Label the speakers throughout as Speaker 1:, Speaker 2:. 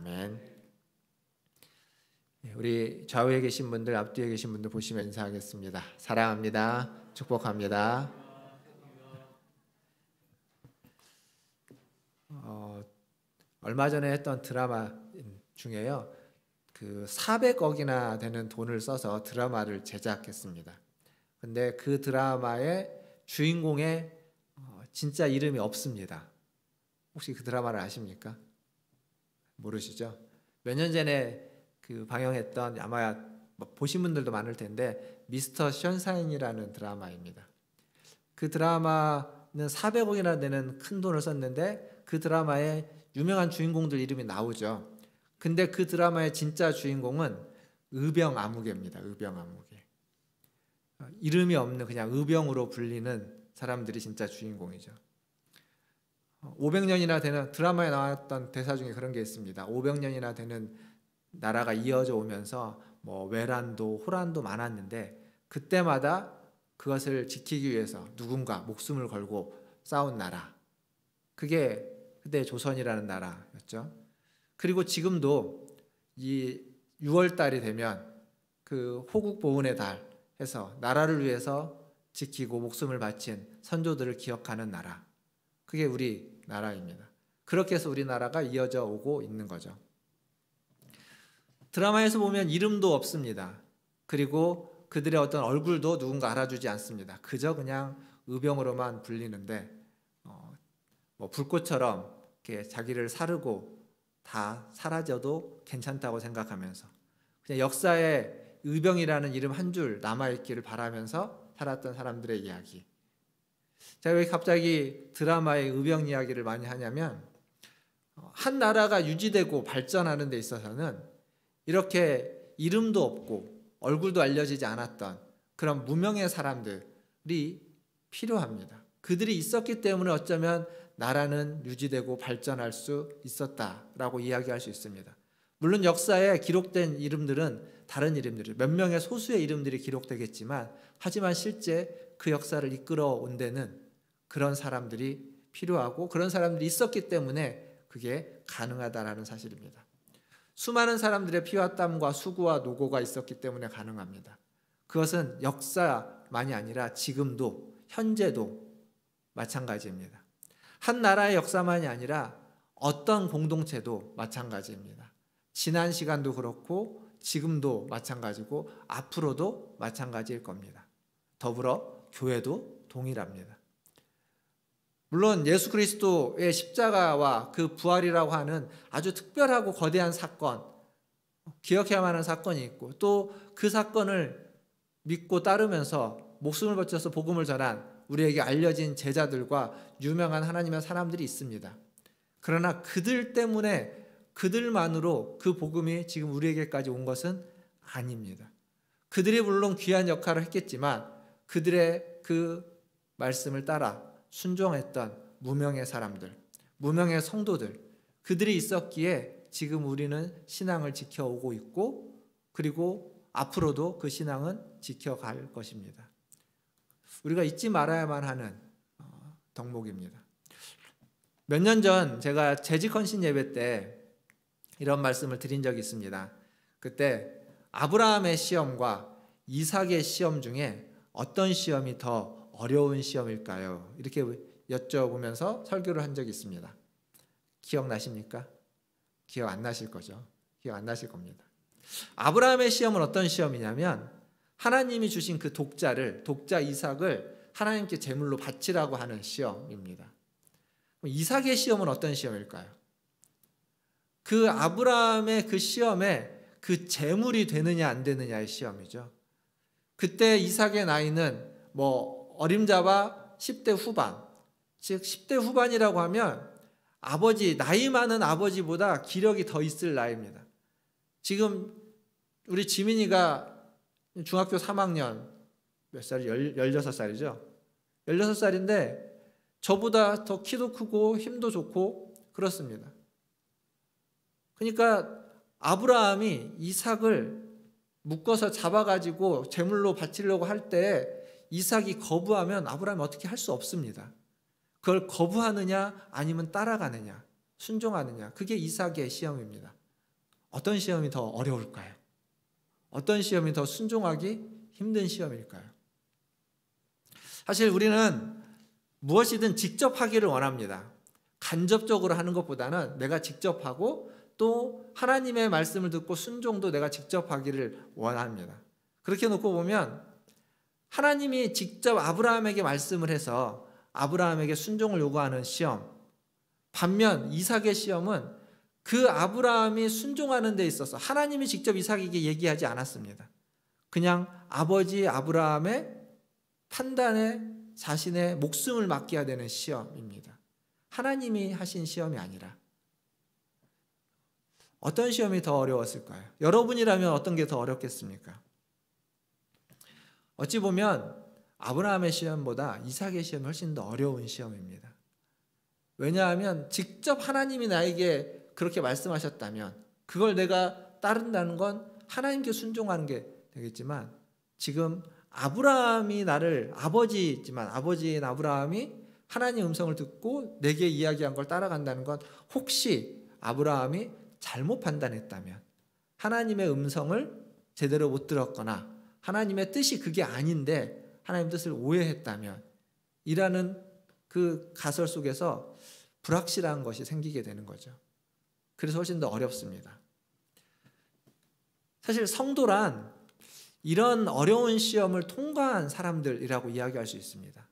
Speaker 1: 아멘. 우리 좌우에 계신 분들, 앞뒤에 계신 분들 보시면 인사하겠습니다. 사랑합니다. 축복합니다. 얼마 전에 했던 드라마 중에요, 그 400억이나 되는 돈을 써서 드라마를 제작했습니다. 근데 그 드라마의 주인공의 진짜 이름이 없습니다. 혹시 그 드라마를 아십니까? 모르시죠? 몇 년 전에 그 방영했던, 아마 보신 분들도 많을 텐데, 미스터 션샤인이라는 드라마입니다. 그 드라마는 400억이나 되는 큰 돈을 썼는데 그 드라마에 유명한 주인공들 이름이 나오죠. 근데 그 드라마의 진짜 주인공은 의병아무개입니다. 의병아무개. 이름이 없는 그냥 의병으로 불리는 사람들이 진짜 주인공이죠. 500년이나 되는, 드라마에 나왔던 대사 중에 그런 게 있습니다. 500년이나 되는 나라가 이어져 오면서 뭐 외란도 호란도 많았는데 그때마다 그것을 지키기 위해서 누군가 목숨을 걸고 싸운 나라, 그게 그때 조선이라는 나라였죠. 그리고 지금도 이 6월 달이 되면 그 호국 보훈의 달 해서 나라를 위해서 지키고 목숨을 바친 선조들을 기억하는 나라, 그게 우리 나라입니다. 그렇게 해서 우리나라가 이어져 오고 있는 거죠. 드라마에서 보면 이름도 없습니다. 그리고 그들의 어떤 얼굴도 누군가 알아주지 않습니다. 그저 그냥 의병으로만 불리는데 뭐 불꽃처럼 이렇게 자기를 사르고 다 사라져도 괜찮다고 생각하면서 그냥 역사에 의병이라는 이름 한 줄 남아있기를 바라면서 살았던 사람들의 이야기. 제가 왜 갑자기 드라마의 의병 이야기를 많이 하냐면, 한 나라가 유지되고 발전하는 데 있어서는 이렇게 이름도 없고 얼굴도 알려지지 않았던 그런 무명의 사람들이 필요합니다. 그들이 있었기 때문에 어쩌면 나라는 유지되고 발전할 수 있었다라고 이야기할 수 있습니다. 물론 역사에 기록된 이름들은 다른 이름들이, 몇 명의 소수의 이름들이 기록되겠지만, 하지만 실제 그 역사를 이끌어온 데는 그런 사람들이 필요하고 그런 사람들이 있었기 때문에 그게 가능하다라는 사실입니다. 수많은 사람들의 피와 땀과 수고와 노고가 있었기 때문에 가능합니다. 그것은 역사만이 아니라 지금도, 현재도 마찬가지입니다. 한 나라의 역사만이 아니라 어떤 공동체도 마찬가지입니다. 지난 시간도 그렇고 지금도 마찬가지고 앞으로도 마찬가지일 겁니다. 더불어 교회도 동일합니다. 물론 예수 그리스도의 십자가와 그 부활이라고 하는 아주 특별하고 거대한 사건, 기억해야만 하는 사건이 있고, 또 그 사건을 믿고 따르면서 목숨을 바쳐서 복음을 전한 우리에게 알려진 제자들과 유명한 하나님의 사람들이 있습니다. 그러나 그들 때문에, 그들만으로 그 복음이 지금 우리에게까지 온 것은 아닙니다. 그들이 물론 귀한 역할을 했겠지만 그들의 그 말씀을 따라 순종했던 무명의 사람들, 무명의 성도들, 그들이 있었기에 지금 우리는 신앙을 지켜오고 있고, 그리고 앞으로도 그 신앙은 지켜갈 것입니다. 우리가 잊지 말아야만 하는 덕목입니다. 몇 년 전 제가 재직 헌신 예배 때 이런 말씀을 드린 적이 있습니다. 그때 아브라함의 시험과 이삭의 시험 중에 어떤 시험이 더 어려운 시험일까요? 이렇게 여쭤보면서 설교를 한 적이 있습니다. 기억나십니까? 기억 안 나실 거죠. 기억 안 나실 겁니다. 아브라함의 시험은 어떤 시험이냐면, 하나님이 주신 그 독자 이삭을 하나님께 제물로 바치라고 하는 시험입니다. 이삭의 시험은 어떤 시험일까요? 그 아브라함의 그 시험에 그 제물이 되느냐 안 되느냐의 시험이죠. 그때 이삭의 나이는 뭐 어림잡아 10대 후반, 즉 10대 후반이라고 하면 아버지, 나이 많은 아버지보다 기력이 더 있을 나이입니다. 지금 우리 지민이가 중학교 3학년 몇 살이? 16살이죠. 16살인데 저보다 더 키도 크고 힘도 좋고 그렇습니다. 그러니까 아브라함이 이삭을 묶어서 잡아가지고 제물로 바치려고 할 때 이삭이 거부하면 아브라함이 어떻게 할 수 없습니다. 그걸 거부하느냐 아니면 따라가느냐, 순종하느냐, 그게 이삭의 시험입니다. 어떤 시험이 더 어려울까요? 어떤 시험이 더 순종하기 힘든 시험일까요? 사실 우리는 무엇이든 직접 하기를 원합니다. 간접적으로 하는 것보다는 내가 직접 하고 또 하나님의 말씀을 듣고 순종도 내가 직접 하기를 원합니다. 그렇게 놓고 보면 하나님이 직접 아브라함에게 말씀을 해서 아브라함에게 순종을 요구하는 시험, 반면 이삭의 시험은 그 아브라함이 순종하는 데 있어서 하나님이 직접 이삭에게 얘기하지 않았습니다. 그냥 아버지 아브라함의 판단에 자신의 목숨을 맡겨야 되는 시험입니다. 하나님이 하신 시험이 아니라. 어떤 시험이 더 어려웠을까요? 여러분이라면 어떤 게 더 어렵겠습니까? 어찌 보면 아브라함의 시험보다 이삭의 시험이 훨씬 더 어려운 시험입니다. 왜냐하면 직접 하나님이 나에게 그렇게 말씀하셨다면 그걸 내가 따른다는 건 하나님께 순종하는 게 되겠지만, 지금 아브라함이 나를 아버지지만 아버지인 아브라함이 하나님의 음성을 듣고 내게 이야기한 걸 따라간다는 건 혹시 아브라함이 잘못 판단했다면, 하나님의 음성을 제대로 못 들었거나 하나님의 뜻이 그게 아닌데 하나님 뜻을 오해했다면 이라는 그 가설 속에서 불확실한 것이 생기게 되는 거죠. 그래서 훨씬 더 어렵습니다. 사실 성도란 이런 어려운 시험을 통과한 사람들이라고 이야기할 수 있습니다.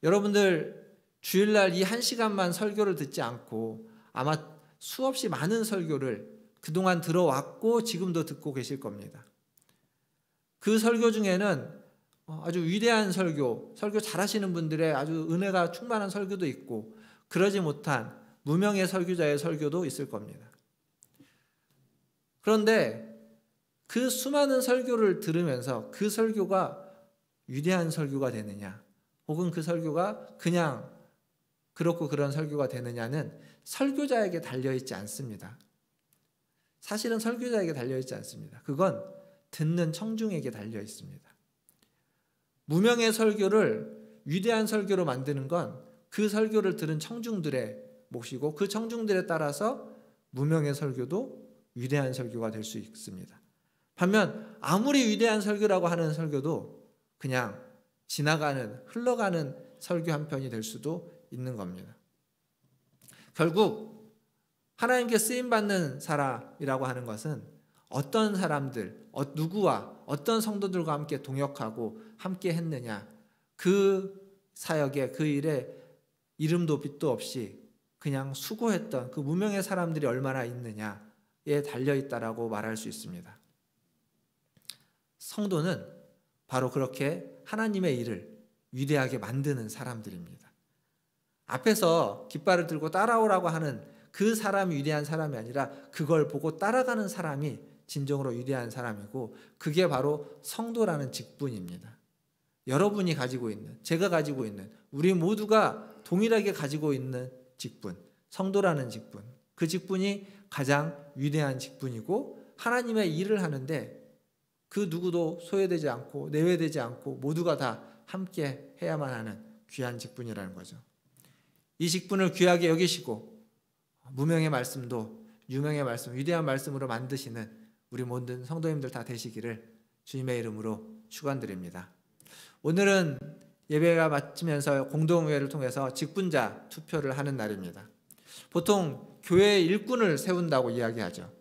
Speaker 1: 여러분들 주일날 이 1시간만 설교를 듣지 않고 아마 수없이 많은 설교를 그동안 들어왔고 지금도 듣고 계실 겁니다. 그 설교 중에는 아주 위대한 설교 잘하시는 분들의 아주 은혜가 충만한 설교도 있고, 그러지 못한 무명의 설교자의 설교도 있을 겁니다. 그런데 그 수많은 설교를 들으면서 그 설교가 위대한 설교가 되느냐, 혹은 그 설교가 그냥 그렇고 그런 설교가 되느냐는 설교자에게 달려있지 않습니다. 사실은 설교자에게 달려있지 않습니다. 그건 듣는 청중에게 달려있습니다. 무명의 설교를 위대한 설교로 만드는 건 그 설교를 들은 청중들의 몫이고, 그 청중들에 따라서 무명의 설교도 위대한 설교가 될 수 있습니다. 반면 아무리 위대한 설교라고 하는 설교도 그냥 지나가는, 흘러가는 설교 한 편이 될 수도 있는 겁니다. 결국 하나님께 쓰임받는 사람이라고 하는 것은 어떤 사람들, 누구와 어떤 성도들과 함께 동역하고 함께 했느냐, 그 사역에, 그 일에 이름도 빛도 없이 그냥 수고했던 그 무명의 사람들이 얼마나 있느냐에 달려있다라고 말할 수 있습니다. 성도는 바로 그렇게 하나님의 일을 위대하게 만드는 사람들입니다. 앞에서 깃발을 들고 따라오라고 하는 그 사람이 위대한 사람이 아니라 그걸 보고 따라가는 사람이 진정으로 위대한 사람이고, 그게 바로 성도라는 직분입니다. 여러분이 가지고 있는, 제가 가지고 있는, 우리 모두가 동일하게 가지고 있는 직분, 성도라는 직분, 그 직분이 가장 위대한 직분이고, 하나님의 일을 하는데 그 누구도 소외되지 않고 내외되지 않고 모두가 다 함께 해야만 하는 귀한 직분이라는 거죠. 이 직분을 귀하게 여기시고 무명의 말씀도 유명의 말씀, 위대한 말씀으로 만드시는 우리 모든 성도님들 다 되시기를 주님의 이름으로 축원드립니다. 오늘은 예배가 마치면서 공동회를 통해서 직분자 투표를 하는 날입니다. 보통 교회의 일꾼을 세운다고 이야기하죠.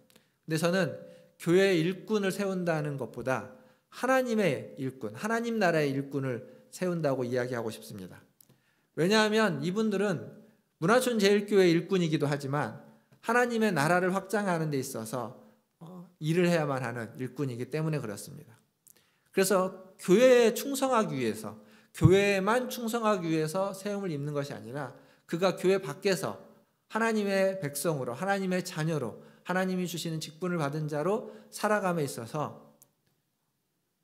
Speaker 1: 근데 저는 교회의 일꾼을 세운다는 것보다 하나님의 일꾼, 하나님 나라의 일꾼을 세운다고 이야기하고 싶습니다. 왜냐하면 이분들은 문화촌 제일교회 일꾼이기도 하지만 하나님의 나라를 확장하는 데 있어서 일을 해야만 하는 일꾼이기 때문에 그렇습니다. 그래서 교회에 충성하기 위해서, 교회에만 충성하기 위해서 세움을 입는 것이 아니라 그가 교회 밖에서 하나님의 백성으로, 하나님의 자녀로, 하나님이 주시는 직분을 받은 자로 살아감에 있어서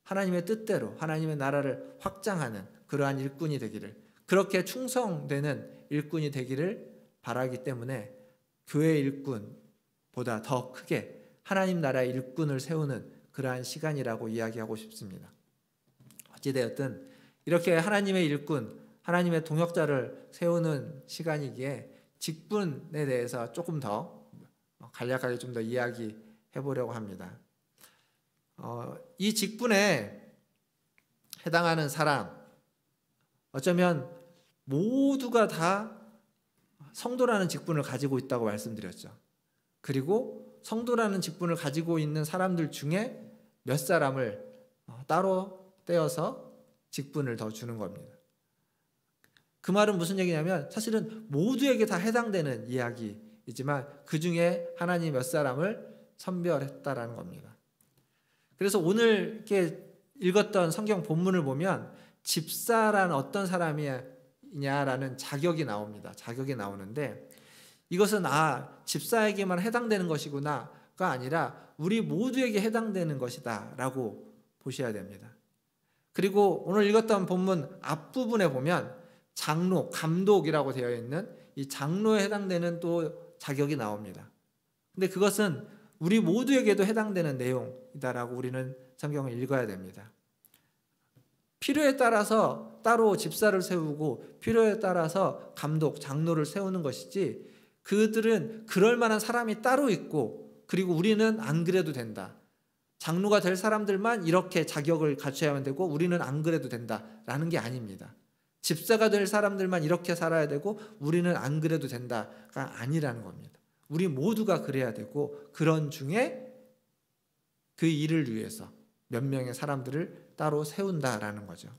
Speaker 1: 하나님의 뜻대로 하나님의 나라를 확장하는 그러한 일꾼이 되기를, 그렇게 충성되는 일꾼이 되기를 바라기 때문에 교회 일꾼보다 더 크게 하나님 나라의 일꾼을 세우는 그러한 시간이라고 이야기하고 싶습니다. 어찌되었든 이렇게 하나님의 일꾼, 하나님의 동역자를 세우는 시간이기에 직분에 대해서 조금 더 간략하게 좀 더 이야기해 보려고 합니다. 이 직분에 해당하는 사람, 어쩌면 모두가 다 성도라는 직분을 가지고 있다고 말씀드렸죠. 그리고 성도라는 직분을 가지고 있는 사람들 중에 몇 사람을 따로 떼어서 직분을 더 주는 겁니다. 그 말은 무슨 얘기냐면 사실은 모두에게 다 해당되는 이야기이지만 그 중에 하나님이 몇 사람을 선별했다라는 겁니다. 그래서 오늘 이렇게 읽었던 성경 본문을 보면 집사란 어떤 사람이냐라는 자격이 나옵니다. 자격이 나오는데 이것은 집사에게만 해당되는 것이구나가 아니라 우리 모두에게 해당되는 것이다 라고 보셔야 됩니다. 그리고 오늘 읽었던 본문 앞부분에 보면 장로, 감독이라고 되어 있는 이 장로에 해당되는 또 자격이 나옵니다. 근데 그것은 우리 모두에게도 해당되는 내용이다라고 우리는 성경을 읽어야 됩니다. 필요에 따라서 따로 집사를 세우고 필요에 따라서 감독, 장로를 세우는 것이지 그들은 그럴 만한 사람이 따로 있고 그리고 우리는 안 그래도 된다. 장로가 될 사람들만 이렇게 자격을 갖춰야만 되고 우리는 안 그래도 된다라는 게 아닙니다. 집사가 될 사람들만 이렇게 살아야 되고 우리는 안 그래도 된다가 아니라는 겁니다. 우리 모두가 그래야 되고 그런 중에 그 일을 위해서 몇 명의 사람들을 따로 세운다라는 거죠.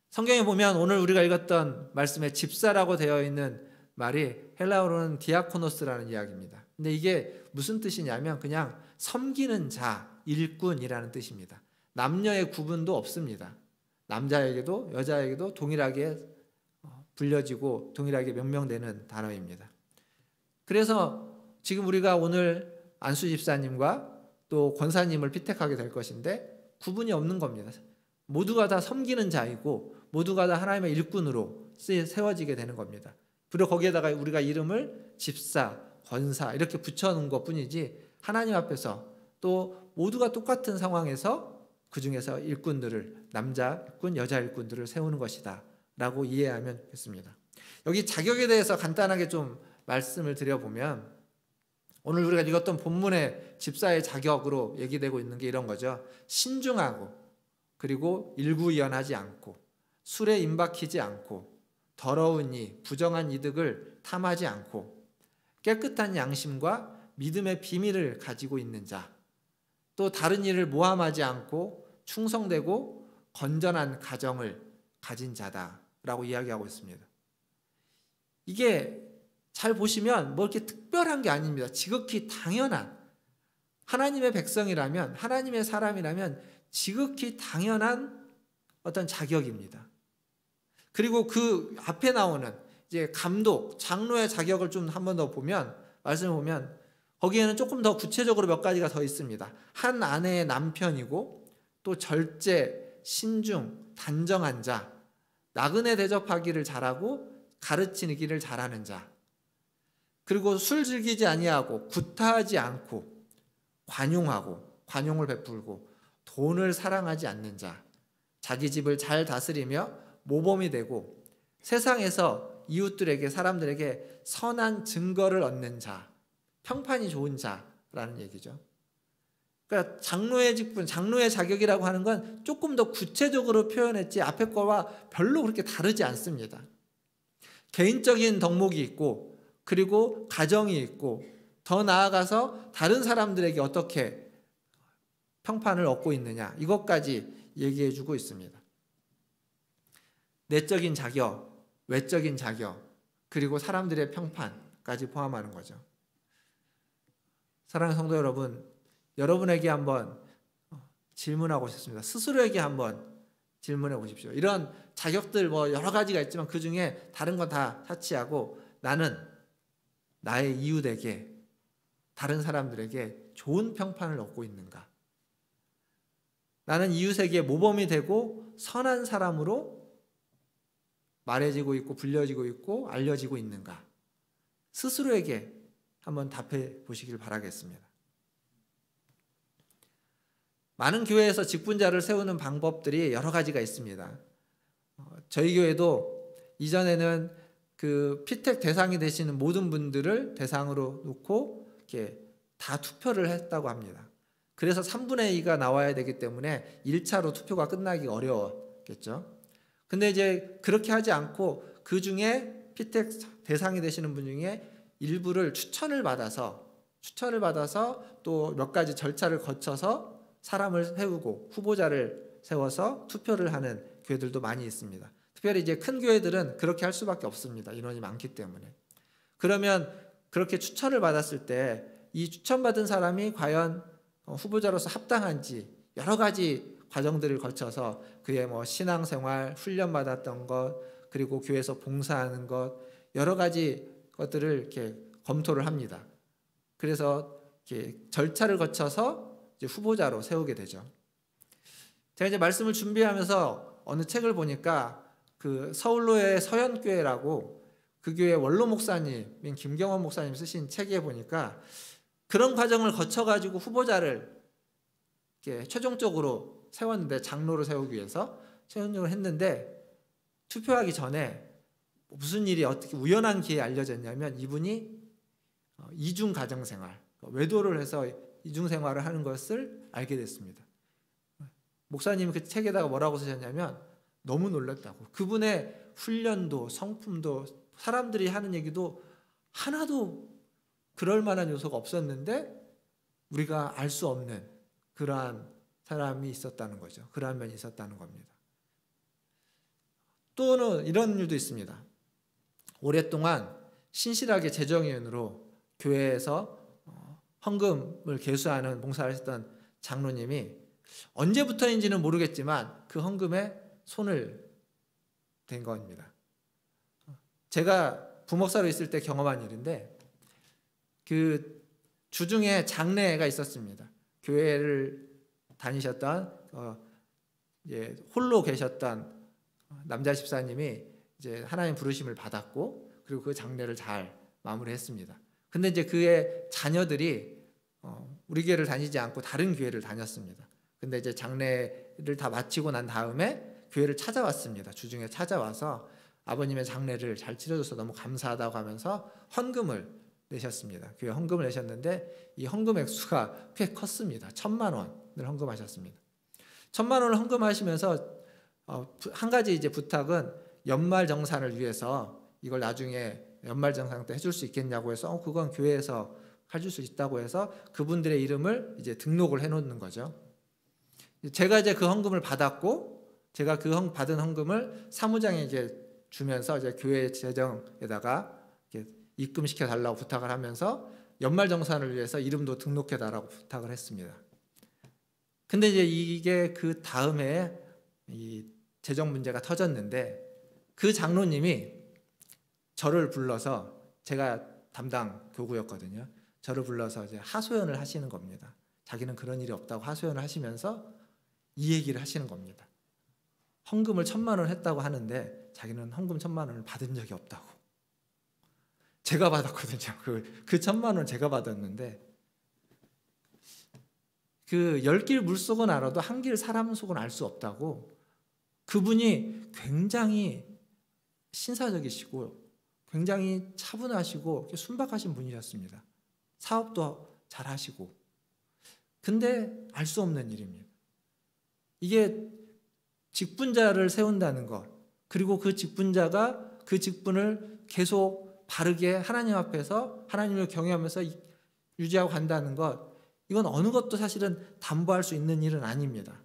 Speaker 1: 성경에 보면 오늘 우리가 읽었던 말씀에 집사라고 되어 있는 말이 헬라어로는 디아코노스라는 이야기입니다. 근데 이게 무슨 뜻이냐면 그냥 섬기는 자, 일꾼이라는 뜻입니다. 남녀의 구분도 없습니다. 남자에게도 여자에게도 동일하게 불려지고 동일하게 명명되는 단어입니다. 그래서 지금 우리가 오늘 안수 집사님과 또 권사님을 피택하게 될 것인데 구분이 없는 겁니다. 모두가 다 섬기는 자이고 모두가 다 하나님의 일꾼으로 세워지게 되는 겁니다. 그리고 거기에다가 우리가 이름을 집사, 권사 이렇게 붙여놓은 것뿐이지 하나님 앞에서 또 모두가 똑같은 상황에서 그 중에서 일꾼들을 남자 일꾼, 여자 일꾼들을 세우는 것이다 라고 이해하면 되겠습니다. 여기 자격에 대해서 간단하게 좀 말씀을 드려보면 오늘 우리가 읽었던 본문의 집사의 자격으로 얘기되고 있는 게 이런 거죠. 신중하고 그리고 일구이연하지 않고 술에 임박히지 않고 더러운 이 부정한 이득을 탐하지 않고 깨끗한 양심과 믿음의 비밀을 가지고 있는 자, 또 다른 일을 모함하지 않고 충성되고 건전한 가정을 가진 자다라고 이야기하고 있습니다. 이게 잘 보시면 뭐 이렇게 특별한 게 아닙니다. 지극히 당연한 하나님의 백성이라면 하나님의 사람이라면 지극히 당연한 어떤 자격입니다. 그리고 그 앞에 나오는 이제 감독, 장로의 자격을 좀 한 번 더 보면 말씀을 보면 거기에는 조금 더 구체적으로 몇 가지가 더 있습니다. 한 아내의 남편이고 또 절제, 신중, 단정한 자, 나그네 대접하기를 잘하고 가르치기를 잘하는 자, 그리고 술 즐기지 아니하고 구타하지 않고 관용하고 관용을 베풀고 돈을 사랑하지 않는 자, 자기 집을 잘 다스리며 모범이 되고 세상에서 이웃들에게 사람들에게 선한 증거를 얻는 자, 평판이 좋은 자라는 얘기죠. 그러니까 장로의 직분, 장로의 자격이라고 하는 건 조금 더 구체적으로 표현했지 앞에 거와 별로 그렇게 다르지 않습니다. 개인적인 덕목이 있고 그리고 가정이 있고 더 나아가서 다른 사람들에게 어떻게 평판을 얻고 있느냐 이것까지 얘기해 주고 있습니다. 내적인 자격, 외적인 자격, 그리고 사람들의 평판까지 포함하는 거죠. 사랑하는 성도 여러분, 여러분에게 한번 질문하고 싶습니다. 스스로에게 한번 질문해 보십시오. 이런 자격들 뭐 여러 가지가 있지만 그 중에 다른 건 다 차치하고 나는 나의 이웃에게 다른 사람들에게 좋은 평판을 얻고 있는가? 나는 이웃에게 모범이 되고 선한 사람으로 말해지고 있고 불려지고 있고 알려지고 있는가? 스스로에게 한번 답해 보시길 바라겠습니다. 많은 교회에서 직분자를 세우는 방법들이 여러 가지가 있습니다. 저희 교회도 이전에는 그 피택 대상이 되시는 모든 분들을 대상으로 놓고 이렇게 다 투표를 했다고 합니다. 그래서 3분의 2가 나와야 되기 때문에 1차로 투표가 끝나기 어려웠겠죠. 근데 이제 그렇게 하지 않고 그 중에 피택 대상이 되시는 분 중에 일부를 추천을 받아서 또 몇 가지 절차를 거쳐서 사람을 세우고 후보자를 세워서 투표를 하는 교회들도 많이 있습니다. 특별히 이제 큰 교회들은 그렇게 할 수밖에 없습니다. 인원이 많기 때문에. 그러면 그렇게 추천을 받았을 때 이 추천받은 사람이 과연 후보자로서 합당한지 여러 가지 과정들을 거쳐서 그의 뭐 신앙생활, 훈련 받았던 것, 그리고 교회에서 봉사하는 것, 여러 가지 것들을 이렇게 검토를 합니다. 그래서 이렇게 절차를 거쳐서 이제 후보자로 세우게 되죠. 제가 이제 말씀을 준비하면서 어느 책을 보니까 그 서울로의 서현교회라고 그 교회 원로 목사님인 김경원 목사님 쓰신 책에 보니까 그런 과정을 거쳐가지고 후보자를 이렇게 최종적으로 세웠는데, 장로를 세우기 위해서 최종적으로 했는데, 투표하기 전에 무슨 일이 어떻게 우연한 기회에 알려졌냐면 이분이 이중 가정생활, 외도를 해서 이중 생활을 하는 것을 알게 됐습니다. 목사님이 그 책에다가 뭐라고 쓰셨냐면 너무 놀랐다고. 그분의 훈련도 성품도 사람들이 하는 얘기도 하나도 그럴 만한 요소가 없었는데 우리가 알 수 없는 그러한 사람이 있었다는 거죠. 그러한 면이 있었다는 겁니다. 또는 이런 일도 있습니다. 오랫동안 신실하게 재정위원으로 교회에서 헌금을 계수하는 봉사를 했던 장로님이 언제부터인지는 모르겠지만 그 헌금에 손을 댄 겁니다. 제가 부목사로 있을 때 경험한 일인데, 그 주중에 장례가 있었습니다. 교회를 다니셨던 홀로 계셨던 남자 집사님이 이제 하나님 부르심을 받았고, 그리고 그 장례를 잘 마무리했습니다. 근데 이제 그의 자녀들이 우리 교회를 다니지 않고 다른 교회를 다녔습니다. 근데 이제 장례를 다 마치고 난 다음에 교회를 찾아왔습니다. 주중에 찾아와서 아버님의 장례를 잘 치러줘서 너무 감사하다고 하면서 헌금을 내셨습니다. 교회 헌금을 내셨는데 이 헌금 액수가 꽤 컸습니다. 1,000만 원을 헌금하셨습니다. 1,000만 원을 헌금하시면서 한 가지 이제 부탁은 연말정산을 위해서 이걸 나중에 연말정산 때 해줄 수 있겠냐고 해서 그건 교회에서 해줄 수 있다고 해서 그분들의 이름을 이제 등록을 해놓는 거죠. 제가 이제 그 헌금을 받았고, 제가 그 받은 헌금을 사무장에 이제 주면서 이제 교회 재정에다가 이렇게 입금시켜 달라고 부탁을 하면서 연말정산을 위해서 이름도 등록해 달라고 부탁을 했습니다. 근데 이제 이게 그 다음에 이 재정 문제가 터졌는데, 그 장로님이 저를 불러서, 제가 담당 교구였거든요. 저를 불러서 이제 하소연을 하시는 겁니다. 자기는 그런 일이 없다고 하소연을 하시면서 이 얘기를 하시는 겁니다. 헌금을 1,000만 원 했다고 하는데 자기는 헌금 1,000만 원을 받은 적이 없다고. 제가 받았거든요. 그 1,000만 원 제가 받았는데, 그 10길 물속은 알아도 한 길 사람 속은 알 수 없다고. 그분이 굉장히 신사적이시고 굉장히 차분하시고 순박하신 분이셨습니다. 사업도 잘 하시고. 근데 알 수 없는 일입니다. 이게 직분자를 세운다는 것, 그리고 그 직분자가 그 직분을 계속 바르게 하나님 앞에서 하나님을 경외하면서 유지하고 간다는 것, 이건 어느 것도 사실은 담보할 수 있는 일은 아닙니다.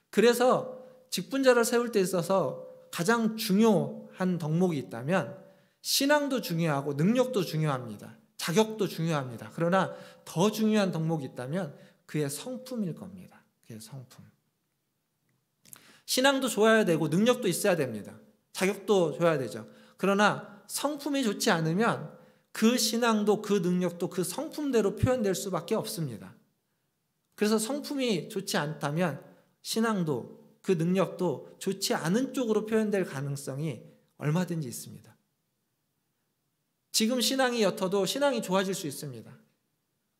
Speaker 1: 그래서 직분자를 세울 때 있어서 가장 중요한 덕목이 있다면 신앙도 중요하고 능력도 중요합니다. 자격도 중요합니다. 그러나 더 중요한 덕목이 있다면 그의 성품일 겁니다. 그의 성품. 신앙도 좋아야 되고 능력도 있어야 됩니다. 자격도 줘야 되죠. 그러나 성품이 좋지 않으면 그 신앙도 그 능력도 그 성품대로 표현될 수밖에 없습니다. 그래서 성품이 좋지 않다면 신앙도 그 능력도 좋지 않은 쪽으로 표현될 가능성이 얼마든지 있습니다. 지금 신앙이 옅어도 신앙이 좋아질 수 있습니다.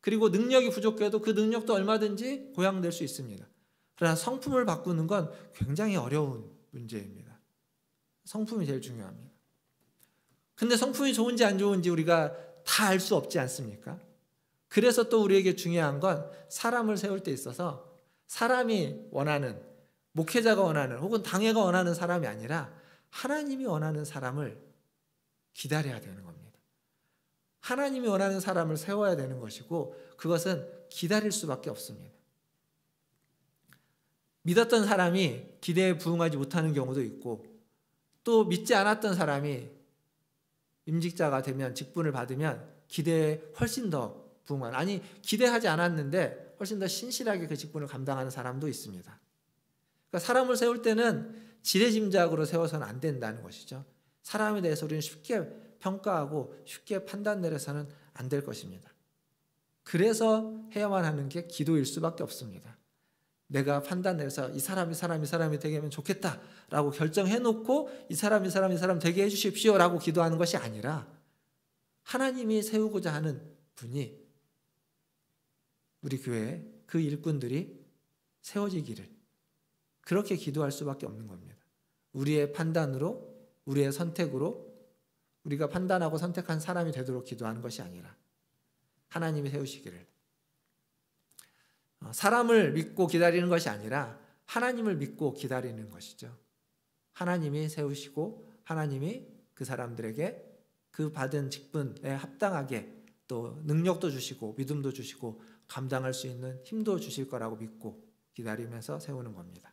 Speaker 1: 그리고 능력이 부족해도 그 능력도 얼마든지 고양될 수 있습니다. 그러나 성품을 바꾸는 건 굉장히 어려운 문제입니다. 성품이 제일 중요합니다. 근데 성품이 좋은지 안 좋은지 우리가 다 알 수 없지 않습니까? 그래서 또 우리에게 중요한 건 사람을 세울 때 있어서 사람이 원하는, 목회자가 원하는 혹은 당회가 원하는 사람이 아니라 하나님이 원하는 사람을 기다려야 되는 겁니다. 하나님이 원하는 사람을 세워야 되는 것이고 그것은 기다릴 수밖에 없습니다. 믿었던 사람이 기대에 부응하지 못하는 경우도 있고 또 믿지 않았던 사람이 임직자가 되면 직분을 받으면 기대에 훨씬 더 부응하는, 아니 기대하지 않았는데 훨씬 더 신실하게 그 직분을 감당하는 사람도 있습니다. 그러니까 사람을 세울 때는 지레짐작으로 세워서는 안 된다는 것이죠. 사람에 대해서 우리는 쉽게 평가하고 쉽게 판단 내려서는 안 될 것입니다. 그래서 해야만 하는 게 기도일 수밖에 없습니다. 내가 판단 내려서 이 사람이 되게 하면 좋겠다라고 결정해놓고 이 사람 되게 해주십시오라고 기도하는 것이 아니라 하나님이 세우고자 하는 분이 우리 교회에 그 일꾼들이 세워지기를 그렇게 기도할 수밖에 없는 겁니다. 우리의 판단으로, 우리의 선택으로 우리가 판단하고 선택한 사람이 되도록 기도하는 것이 아니라 하나님이 세우시기를. 사람을 믿고 기다리는 것이 아니라 하나님을 믿고 기다리는 것이죠. 하나님이 세우시고 하나님이 그 사람들에게 그 받은 직분에 합당하게 또 능력도 주시고 믿음도 주시고 감당할 수 있는 힘도 주실 거라고 믿고 기다리면서 세우는 겁니다.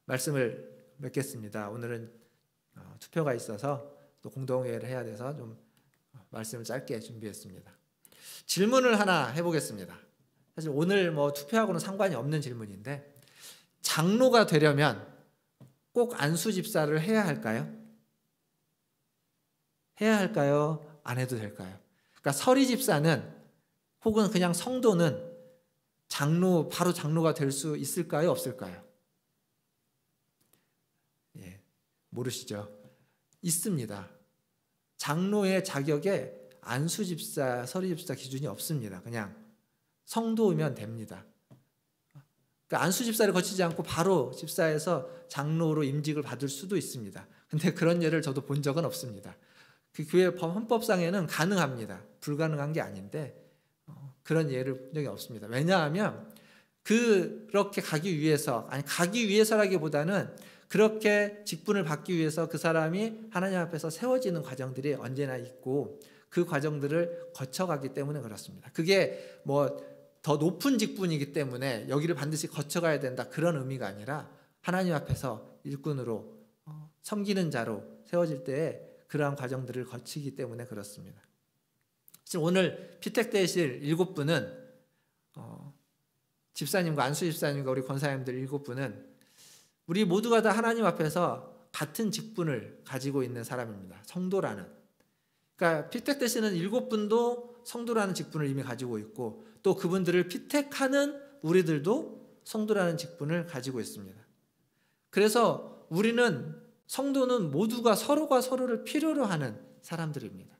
Speaker 1: 말씀을 맺겠습니다. 오늘은 투표가 있어서 또 공동회의를 해야 돼서 좀 말씀을 짧게 준비했습니다. 질문을 하나 해보겠습니다. 사실 오늘 투표하고는 상관이 없는 질문인데 장로가 되려면 꼭 안수 집사를 해야 할까요? 해야 할까요? 안 해도 될까요? 그러니까 서리 집사는 혹은 그냥 성도는 바로 장로가 될 수 있을까요? 없을까요? 예, 모르시죠? 있습니다. 장로의 자격에 안수 집사, 서리 집사 기준이 없습니다. 그냥 성도면 됩니다. 그러니까 안수 집사를 거치지 않고 바로 집사에서 장로로 임직을 받을 수도 있습니다. 근데 그런 예를 저도 본 적은 없습니다. 그 교회 헌법상에는 가능합니다. 불가능한 게 아닌데 그런 예를 본 적이 없습니다. 왜냐하면 그렇게 가기 위해서라기보다는 그렇게 직분을 받기 위해서 그 사람이 하나님 앞에서 세워지는 과정들이 언제나 있고 그 과정들을 거쳐가기 때문에 그렇습니다. 그게 더 높은 직분이기 때문에 여기를 반드시 거쳐가야 된다 그런 의미가 아니라 하나님 앞에서 일꾼으로 섬기는 자로 세워질 때에 그러한 과정들을 거치기 때문에 그렇습니다. 지금 오늘 피택되실 7분은 집사님과 안수 집사님과 우리 권사님들 7분은 우리 모두가 다 하나님 앞에서 같은 직분을 가지고 있는 사람입니다. 성도라는. 그러니까 피택되시는 7분도 성도라는 직분을 이미 가지고 있고 또 그분들을 피택하는 우리들도 성도라는 직분을 가지고 있습니다. 그래서 성도는 모두가 서로가 서로를 필요로 하는 사람들입니다.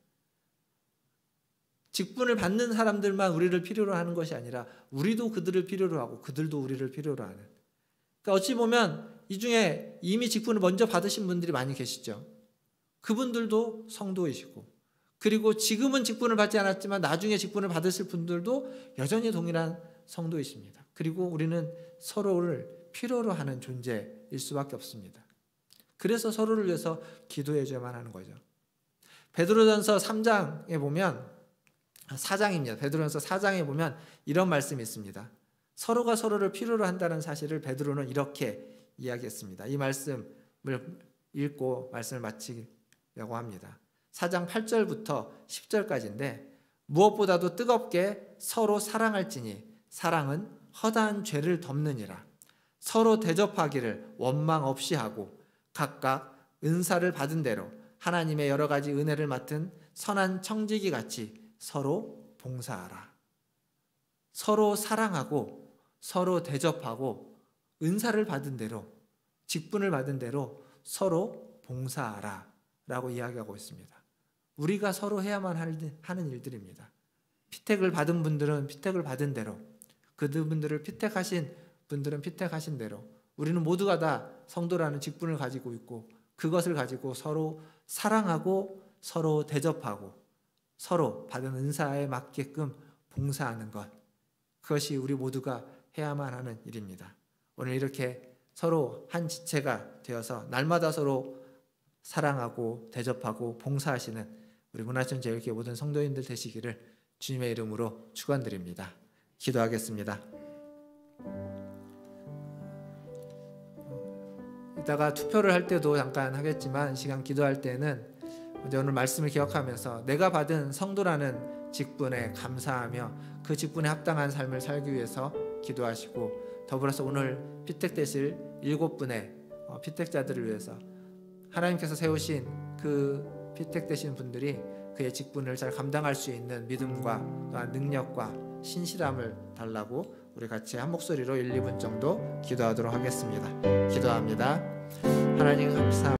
Speaker 1: 직분을 받는 사람들만 우리를 필요로 하는 것이 아니라 우리도 그들을 필요로 하고 그들도 우리를 필요로 하는. 그러니까 어찌 보면 이 중에 이미 직분을 먼저 받으신 분들이 많이 계시죠. 그분들도 성도이시고 그리고 지금은 직분을 받지 않았지만 나중에 직분을 받으실 분들도 여전히 동일한 성도이십니다. 그리고 우리는 서로를 필요로 하는 존재일 수밖에 없습니다. 그래서 서로를 위해서 기도해 줘야만 하는 거죠. 베드로전서 3장에 보면 4장입니다. 베드로전서 4장에 보면 이런 말씀이 있습니다. 서로가 서로를 필요로 한다는 사실을 베드로는 이렇게 이야기했습니다. 이 말씀을 읽고 말씀을 마치려고 합니다. 4장 8절부터 10절까지인데 무엇보다도 뜨겁게 서로 사랑할지니 사랑은 허다한 죄를 덮느니라. 서로 대접하기를 원망 없이 하고 각각 은사를 받은 대로 하나님의 여러 가지 은혜를 맡은 선한 청지기 같이 서로 봉사하라. 서로 사랑하고 서로 대접하고 은사를 받은 대로 직분을 받은 대로 서로 봉사하라 라고 이야기하고 있습니다. 우리가 서로 해야만 하는 일들입니다. 피택을 받은 분들은 피택을 받은 대로 그분들을 피택하신 분들은 피택하신 대로 우리는 모두가 다 성도라는 직분을 가지고 있고 그것을 가지고 서로 사랑하고 서로 대접하고 서로 받은 은사에 맞게끔 봉사하는 것, 그것이 우리 모두가 해야만 하는 일입니다. 오늘 이렇게 서로 한 지체가 되어서 날마다 서로 사랑하고 대접하고 봉사하시는 우리 문화촌 제일교회 모든 성도인들 되시기를 주님의 이름으로 축원드립니다. 기도하겠습니다. 이따가 투표를 할 때도 잠깐 하겠지만 시간 기도할 때는 오늘 말씀을 기억하면서 내가 받은 성도라는 직분에 감사하며 그 직분에 합당한 삶을 살기 위해서 기도하시고, 더불어서 오늘 피택되실 7분의 피택자들을 위해서 하나님께서 세우신 그 피택되신 분들이 그의 직분을 잘 감당할 수 있는 믿음과 또한 능력과 신실함을 달라고 우리 같이 한 목소리로 1, 2분 정도 기도하도록 하겠습니다. 기도합니다. 하나님 감사합니다.